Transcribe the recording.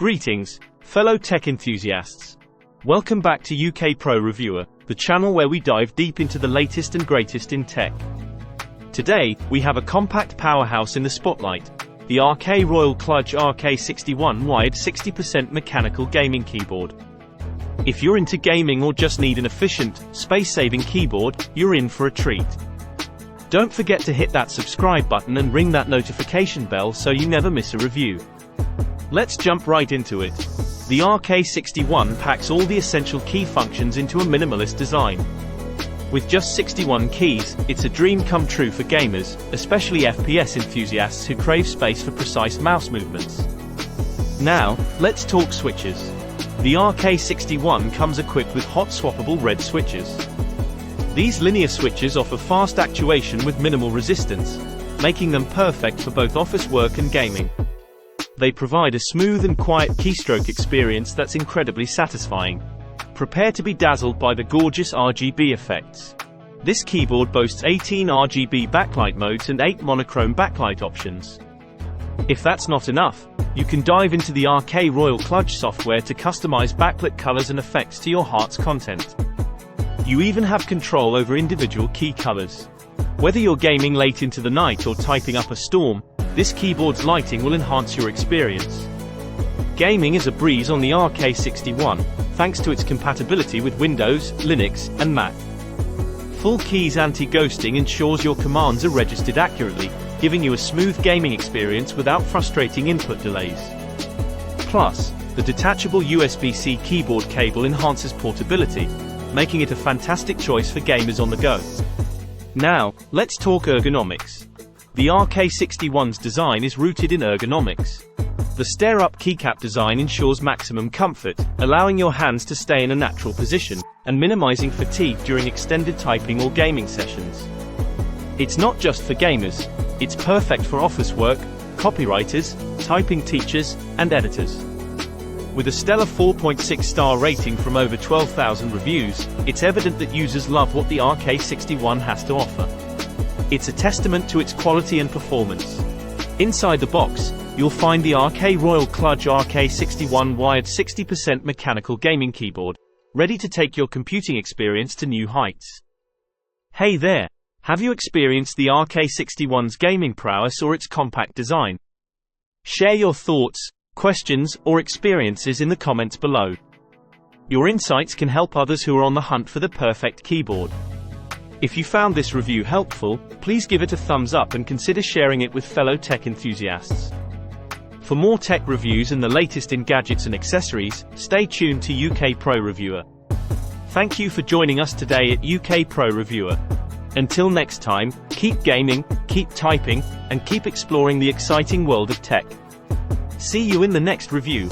Greetings, fellow tech enthusiasts. Welcome back to UK Pro Reviewer, the channel where we dive deep into the latest and greatest in tech. Today, we have a compact powerhouse in the spotlight, the RK Royal KLUDGE RK61 wired 60% mechanical gaming keyboard. If you're into gaming or just need an efficient, space-saving keyboard, you're in for a treat. Don't forget to hit that subscribe button and ring that notification bell so you never miss a review. Let's jump right into it. The RK61 packs all the essential key functions into a minimalist design. With just 61 keys, it's a dream come true for gamers, especially FPS enthusiasts who crave space for precise mouse movements. Now, let's talk switches. The RK61 comes equipped with hot swappable red switches. These linear switches offer fast actuation with minimal resistance, making them perfect for both office work and gaming. They provide a smooth and quiet keystroke experience that's incredibly satisfying. Prepare to be dazzled by the gorgeous RGB effects. This keyboard boasts 18 RGB backlight modes and 8 monochrome backlight options. If that's not enough, you can dive into the RK Royal KLUDGE software to customize backlit colors and effects to your heart's content. You even have control over individual key colors. Whether you're gaming late into the night or typing up a storm, this keyboard's lighting will enhance your experience. Gaming is a breeze on the RK61, thanks to its compatibility with Windows, Linux, and Mac. Full keys anti-ghosting ensures your commands are registered accurately, giving you a smooth gaming experience without frustrating input delays. Plus, the detachable USB-C keyboard cable enhances portability, making it a fantastic choice for gamers on the go. Now, let's talk ergonomics. The RK61's design is rooted in ergonomics. The stare-up keycap design ensures maximum comfort, allowing your hands to stay in a natural position, and minimizing fatigue during extended typing or gaming sessions. It's not just for gamers, it's perfect for office work, copywriters, typing teachers, and editors. With a stellar 4.6-star rating from over 12,000 reviews, it's evident that users love what the RK61 has to offer. It's a testament to its quality and performance. Inside the box, you'll find the RK Royal KLUDGE RK61 wired 60% mechanical gaming keyboard, ready to take your computing experience to new heights. Hey there! Have you experienced the RK61's gaming prowess or its compact design? Share your thoughts, questions, or experiences in the comments below. Your insights can help others who are on the hunt for the perfect keyboard. If you found this review helpful, please give it a thumbs up and consider sharing it with fellow tech enthusiasts. For more tech reviews and the latest in gadgets and accessories, stay tuned to UK Pro Reviewer. Thank you for joining us today at UK Pro Reviewer. Until next time, keep gaming, keep typing, and keep exploring the exciting world of tech. See you in the next review.